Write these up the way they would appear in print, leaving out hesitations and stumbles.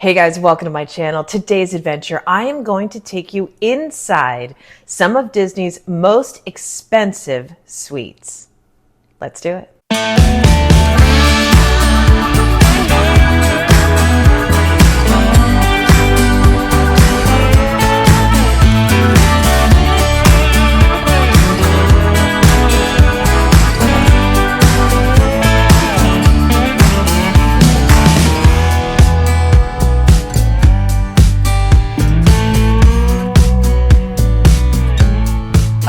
Hey guys, welcome to my channel. Today's adventure, I am going to take you inside some of Disney's most expensive suites. Let's do it.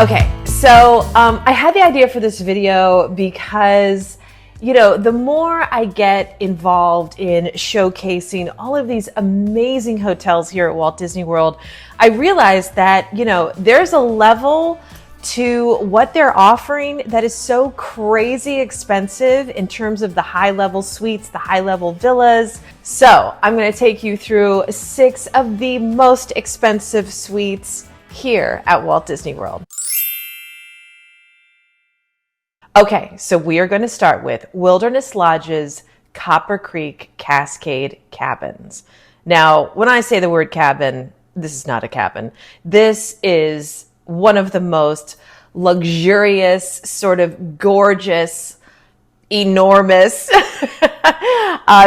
Okay, so I had the idea for this video because, the more I get involved in showcasing all of these amazing hotels here at Walt Disney World, I realized that, there's a level to what they're offering that is so crazy expensive in terms of the high-level suites, the high-level villas. So I'm going to take you through 6 of the most expensive suites here at Walt Disney World. Okay, so we are going to start with Wilderness Lodge's Copper Creek Cascade cabins. Now, when I say the word cabin, this is not a cabin. This is one of the most luxurious, sort of gorgeous, enormous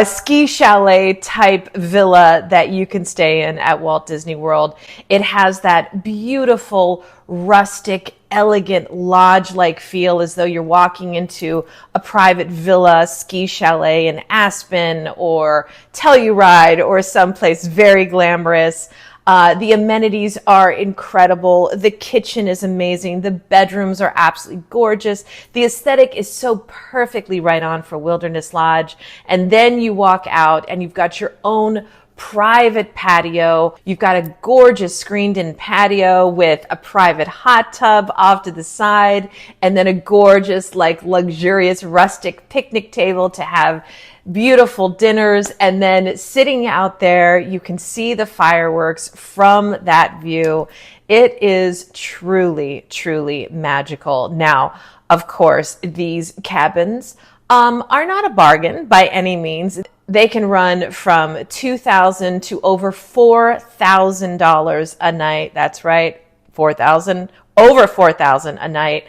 ski chalet type villa that you can stay in at Walt Disney World. It has that beautiful, rustic, elegant lodge-like feel, as though you're walking into a private villa, ski chalet in Aspen or Telluride or someplace very glamorous. The amenities are incredible. The kitchen is amazing. The bedrooms are absolutely gorgeous. The aesthetic is so perfectly right on for Wilderness Lodge. And then you walk out and you've got your own private patio. You've got a gorgeous screened-in patio with a private hot tub off to the side, and then a gorgeous, luxurious rustic picnic table to have beautiful dinners. And then sitting out there, you can see the fireworks from that view. It is truly, truly magical. Now, of course, these cabins are not a bargain by any means. They can run from $2,000 to over $4,000 a night. That's right, over $4,000 a night,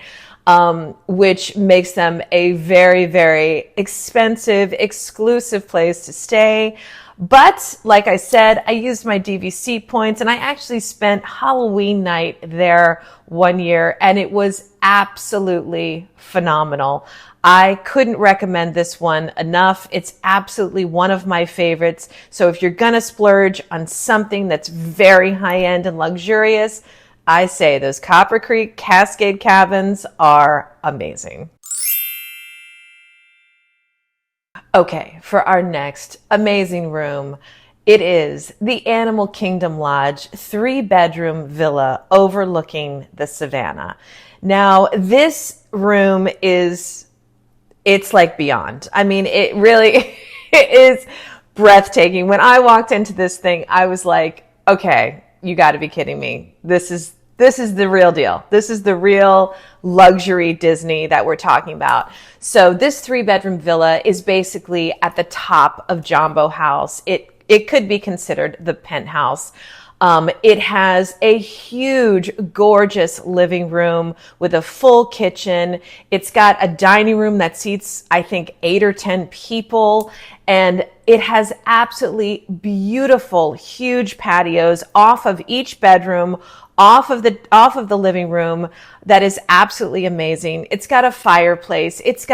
which makes them a very, very expensive, exclusive place to stay. But like I said, I used my DVC points and I actually spent Halloween night there one year, and it was absolutely phenomenal. I couldn't recommend this one enough. It's absolutely one of my favorites. So if you're gonna splurge on something that's very high-end and luxurious, I say those Copper Creek Cascade cabins are amazing. Okay, for our next amazing room, it is the Animal Kingdom Lodge 3-bedroom villa overlooking the Savannah. Now, this room it's like beyond. I mean, it really it is breathtaking. When I walked into this thing, I was like, okay, you got to be kidding me. This is the real deal. This is the real luxury Disney that we're talking about. So this 3-bedroom villa is basically at the top of Jambo House. It could be considered the penthouse. It has a huge, gorgeous living room with a full kitchen. It's got a dining room that seats, I think, 8 or 10 people. And it has absolutely beautiful, huge patios off of each bedroom, off of the living room. That is absolutely amazing. It's got a fireplace. It's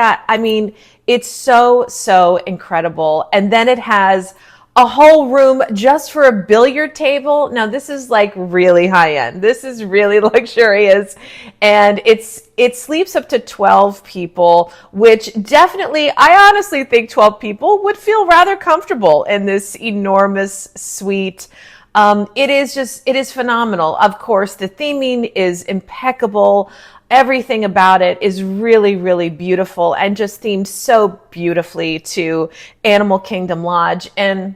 so incredible. And then it has a whole room just for a billiard table. Now, this is really high end. This is really luxurious. And it sleeps up to 12 people, which definitely, I honestly think 12 people would feel rather comfortable in this enormous suite. It is phenomenal. Of course, the theming is impeccable. Everything about it is really, really beautiful and just themed so beautifully to Animal Kingdom Lodge. And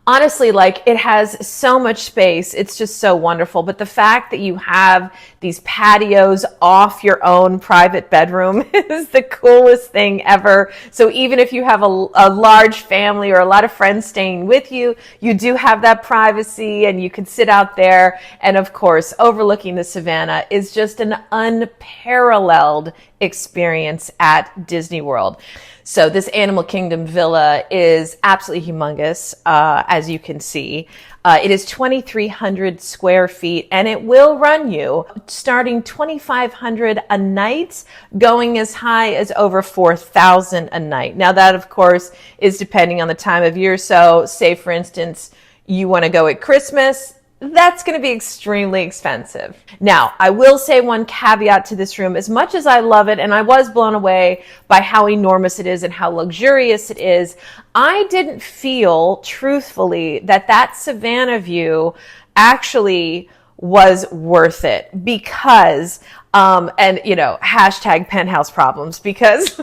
Honestly, like, it has so much space. It's just so wonderful. But the fact that you have these patios off your own private bedroom is the coolest thing ever. So even if you have a large family or a lot of friends staying with you, you do have that privacy and you can sit out there. And of course, overlooking the Savannah is just an unparalleled experience at Disney World. So this Animal Kingdom villa is absolutely humongous, as you can see. It is 2,300 square feet, and it will run you starting $2,500 a night, going as high as over $4,000 a night. Now that, of course, is depending on the time of year. So say, for instance, you want to go at Christmas, that's going to be extremely expensive. Now, I will say one caveat to this room. As much as I love it, and I was blown away by how enormous it is and how luxurious it is, I didn't feel, truthfully, that Savannah view actually was worth it because, and you know, hashtag penthouse problems, because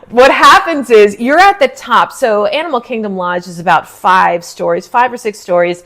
what happens is you're at the top. So Animal Kingdom Lodge is about 5 or 6 stories.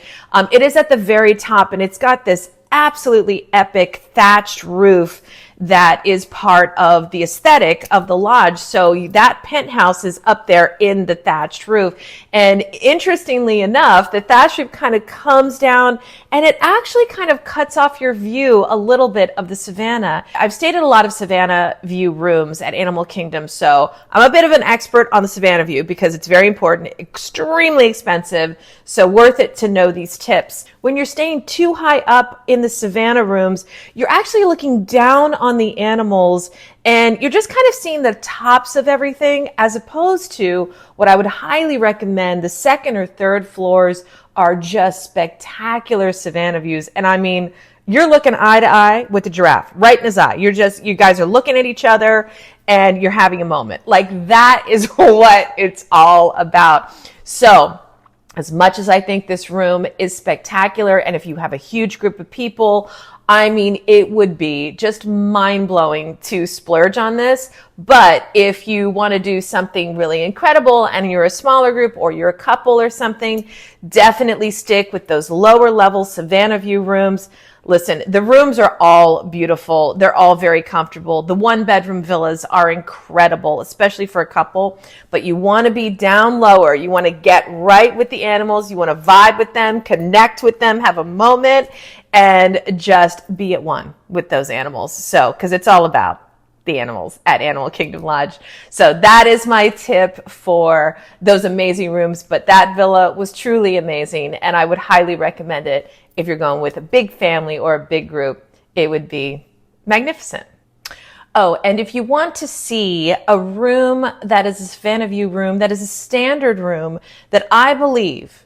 It is at the very top, and it's got this absolutely epic thatched roof that is part of the aesthetic of the lodge. So that penthouse is up there in the thatched roof. And interestingly enough, the thatched roof kind of comes down and it actually kind of cuts off your view a little bit of the Savannah. I've stayed at a lot of Savannah View rooms at Animal Kingdom, so I'm a bit of an expert on the Savannah View because it's very important, extremely expensive, so worth it to know these tips. When you're staying too high up in the Savannah rooms, you're actually looking down on the animals and you're just kind of seeing the tops of everything, as opposed to what I would highly recommend. The second or third floors are just spectacular Savannah views. And I mean, you're looking eye to eye with the giraffe, right in his eye. You guys are looking at each other and you're having a moment. Like, that is what it's all about. So as much as I think this room is spectacular, and if you have a huge group of people, I mean, it would be just mind-blowing to splurge on this. But if you want to do something really incredible and you're a smaller group or you're a couple or something, definitely stick with those lower level Savannah View rooms. Listen, the rooms are all beautiful. They're all very comfortable. The 1-bedroom villas are incredible, especially for a couple, but you want to be down lower. You want to get right with the animals. You want to vibe with them, connect with them, have a moment, and just be at one with those animals. So, because it's all about the animals at Animal Kingdom Lodge. So that is my tip for those amazing rooms. But that villa was truly amazing, and I would highly recommend it if you're going with a big family or a big group. It would be magnificent. Oh, and if you want to see a room that is a Savannah View room, that is a standard room that I believe,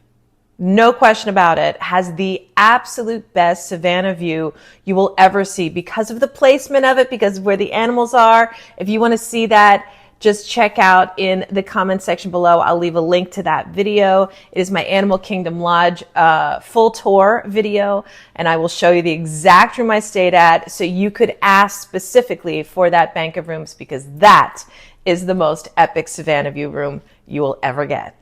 no question about it, has the absolute best Savannah View you will ever see because of the placement of it, because of where the animals are. If you want to see that, just check out in the comment section below. I'll leave a link to that video. It is my Animal Kingdom Lodge full tour video, and I will show you the exact room I stayed at so you could ask specifically for that bank of rooms, because that is the most epic Savannah View room you will ever get.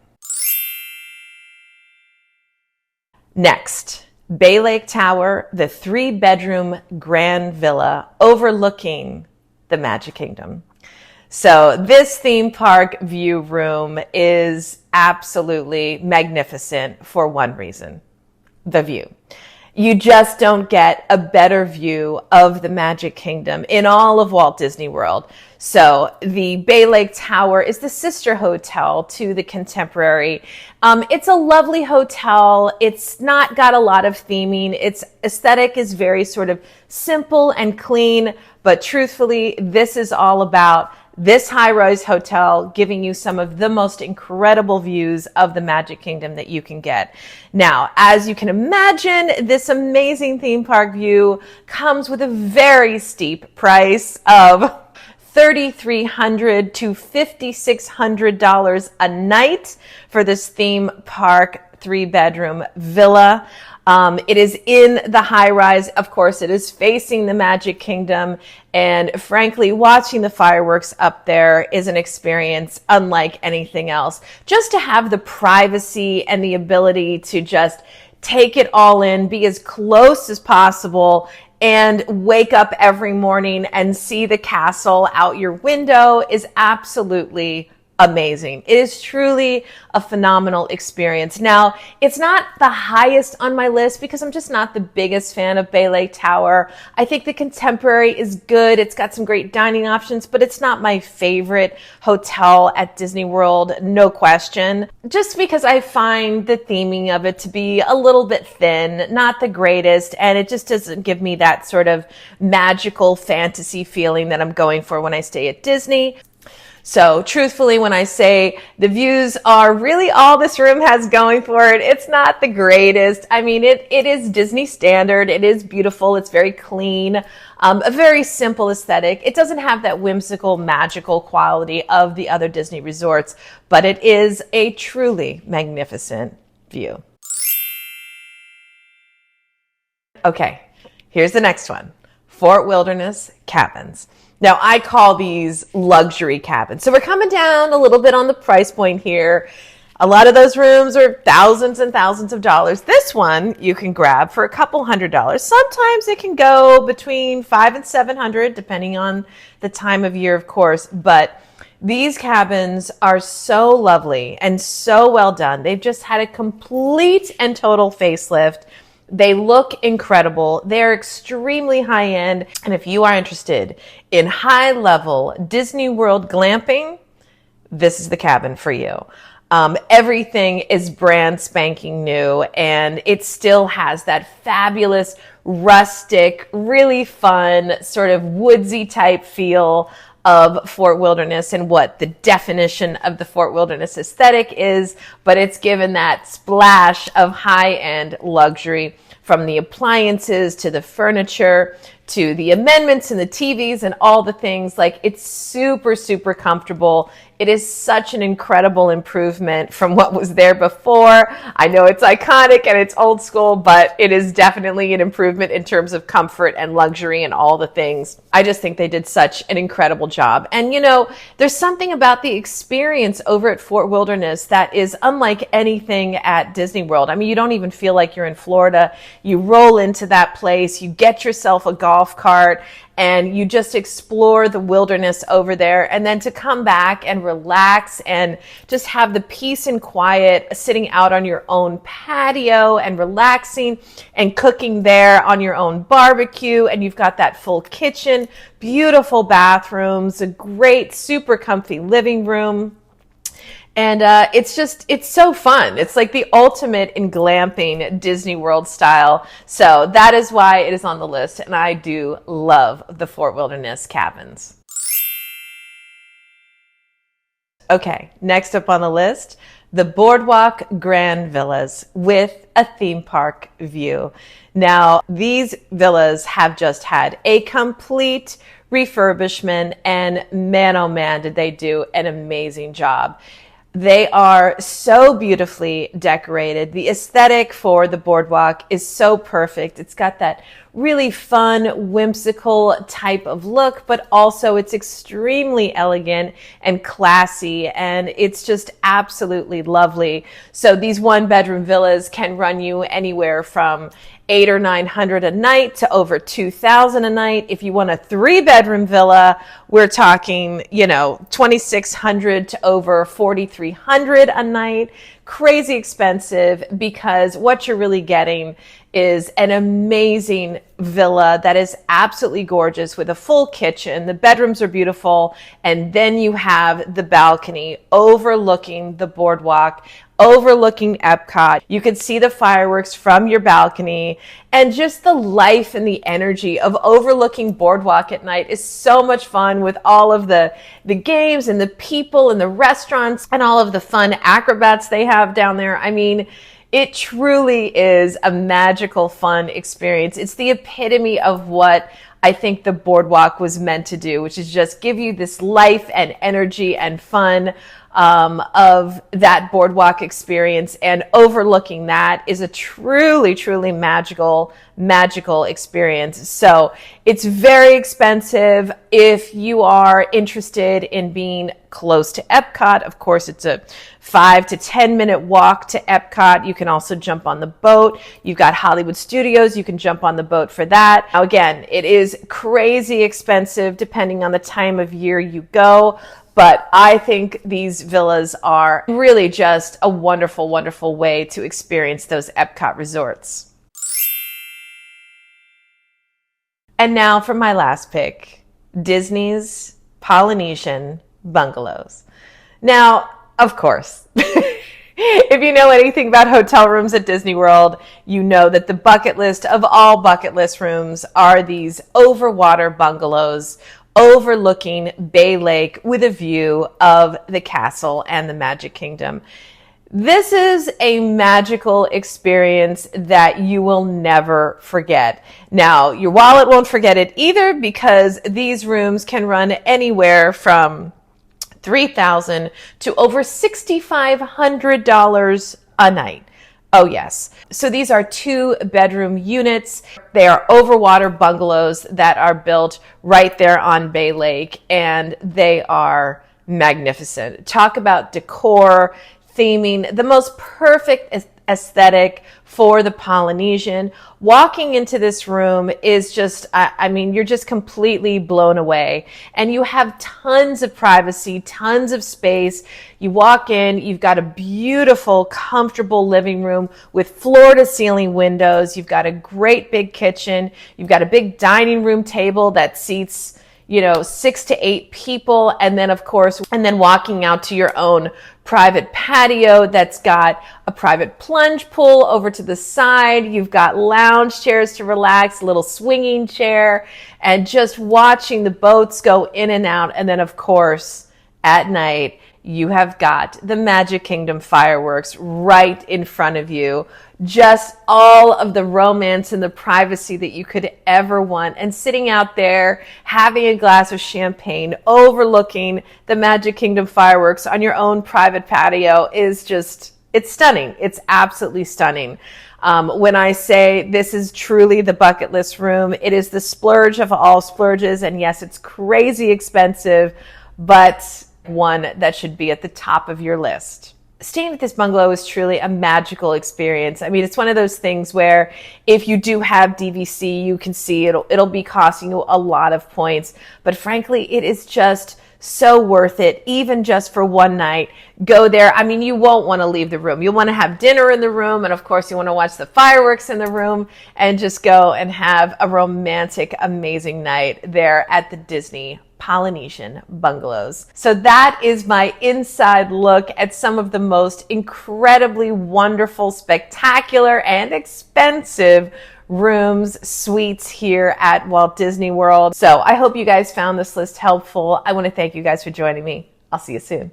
Next, Bay Lake Tower, the 3-bedroom grand villa overlooking the Magic Kingdom. So this theme park view room is absolutely magnificent for one reason: the view. You just don't get a better view of the Magic Kingdom in all of Walt Disney World. So the Bay Lake Tower is the sister hotel to the Contemporary. It's a lovely hotel. It's not got a lot of theming. Its aesthetic is very sort of simple and clean, but truthfully, this is all about this high-rise hotel giving you some of the most incredible views of the Magic Kingdom that you can get. Now, as you can imagine, this amazing theme park view comes with a very steep price of $3,300 to $5,600 a night for this theme park 3-bedroom villa. It is in the high rise. Of course, it is facing the Magic Kingdom. And frankly, watching the fireworks up there is an experience unlike anything else. Just to have the privacy and the ability to just take it all in, be as close as possible, and wake up every morning and see the castle out your window is absolutely amazing. It is truly a phenomenal experience. Now, it's not the highest on my list because I'm just not the biggest fan of Bay Lake Tower. I think the Contemporary is good. It's got some great dining options, but it's not my favorite hotel at Disney World, no question. Just because I find the theming of it to be a little bit thin, not the greatest, and it just doesn't give me that sort of magical fantasy feeling that I'm going for when I stay at Disney. So truthfully, when I say the views are really all this room has going for it, it's not the greatest. I mean, it is Disney standard. It is beautiful. It's very clean, a very simple aesthetic. It doesn't have that whimsical, magical quality of the other Disney resorts, but it is a truly magnificent view. Okay, here's the next one. Fort Wilderness Cabins. Now, I call these luxury cabins. So we're coming down a little bit on the price point here. A lot of those rooms are thousands and thousands of dollars. This one you can grab for a couple $100s. Sometimes it can go between $500 and $700, depending on the time of year, of course. But these cabins are so lovely and so well done. They've just had a complete and total facelift. They look incredible. They're extremely high end. And if you are interested in high level Disney World glamping, this is the cabin for you. Everything is brand spanking new, and it still has that fabulous, rustic, really fun, sort of woodsy type feel of Fort Wilderness and what the definition of the Fort Wilderness aesthetic is, but it's given that splash of high-end luxury, from the appliances to the furniture to the amendments and the TVs and all the things. Like, it's super, super comfortable. It is such an incredible improvement from what was there before. I know it's iconic and it's old school, but it is definitely an improvement in terms of comfort and luxury and all the things. I just think they did such an incredible job. And, you know, there's something about the experience over at Fort Wilderness that is unlike anything at Disney World. I mean, you don't even feel like you're in Florida. You roll into that place, you get yourself a golf cart, and you just explore the wilderness over there. And then to come back and relax and just have the peace and quiet sitting out on your own patio and relaxing and cooking there on your own barbecue. And you've got that full kitchen, beautiful bathrooms, a great, super comfy living room. And it's so fun. It's like the ultimate in glamping Disney World style. So that is why it is on the list. And I do love the Fort Wilderness cabins. Okay, next up on the list, the Boardwalk Grand Villas with a theme park view. Now, these villas have just had a complete refurbishment, and man, oh man, did they do an amazing job. They are so beautifully decorated. The aesthetic for the boardwalk is so perfect. It's got that really fun, whimsical type of look, but also it's extremely elegant and classy, and it's just absolutely lovely. So these one-bedroom villas can run you anywhere from $800 or $900 a night to over $2,000 a night. If you want a 3-bedroom villa, we're talking, $2,600 to over $4,300 a night. Crazy expensive, because what you're really getting is an amazing villa that is absolutely gorgeous with a full kitchen. The bedrooms are beautiful. And then you have the balcony overlooking the boardwalk, overlooking Epcot. You can see the fireworks from your balcony, and just the life and the energy of overlooking boardwalk at night is so much fun, with all of the games and the people and the restaurants and all of the fun acrobats they have down there. I mean, it truly is a magical, fun experience. It's the epitome of what I think the boardwalk was meant to do, which is just give you this life and energy and fun. of that boardwalk experience, and overlooking that is a truly, truly magical experience. So it's very expensive. If you are interested in being close to Epcot, of course, it's a 5 to 10 minute walk to Epcot. You can also jump on the boat. You've got Hollywood Studios. You can jump on the boat for that. Now, again, it is crazy expensive depending on the time of year you go. But I think these villas are really just a wonderful, wonderful way to experience those Epcot resorts. And now for my last pick, Disney's Polynesian Bungalows. Now, of course, if you know anything about hotel rooms at Disney World, you know that the bucket list of all bucket list rooms are these overwater bungalows overlooking Bay Lake with a view of the castle and the Magic Kingdom. This is a magical experience that you will never forget. Now, your wallet won't forget it either, because these rooms can run anywhere from $3,000 to over $6,500 a night. Oh yes. So these are 2-bedroom units. They are overwater bungalows that are built right there on Bay Lake, and they are magnificent. Talk about decor, theming, the most perfect aesthetic for the Polynesian. Walking into this room is just, I mean, you're just completely blown away. And you have tons of privacy, tons of space. You walk in, you've got a beautiful, comfortable living room with floor-to-ceiling windows. You've got a great big kitchen. You've got a big dining room table that seats 6 to 8 people. And then, of course, walking out to your own private patio that's got a private plunge pool over to the side. You've got lounge chairs to relax, a little swinging chair, and just watching the boats go in and out. And then, of course, at night, you have got the Magic Kingdom fireworks right in front of you. Just all of the romance and the privacy that you could ever want. And sitting out there, having a glass of champagne, overlooking the Magic Kingdom fireworks on your own private patio is just, it's stunning. It's absolutely stunning. When I say this is truly the bucket list room, it is the splurge of all splurges. And yes, it's crazy expensive, but one that should be at the top of your list. Staying at this bungalow is truly a magical experience. I mean, it's one of those things where if you do have DVC, you can see it'll be costing you a lot of points. But frankly, it is just so worth it, even just for one night. Go there. I mean, you won't want to leave the room. You'll want to have dinner in the room. And of course, you want to watch the fireworks in the room and just go and have a romantic, amazing night there at the Disney Polynesian Bungalows. So that is my inside look at some of the most incredibly wonderful, spectacular, and expensive rooms, suites here at Walt Disney World. So I hope you guys found this list helpful. I want to thank you guys for joining me. I'll see you soon.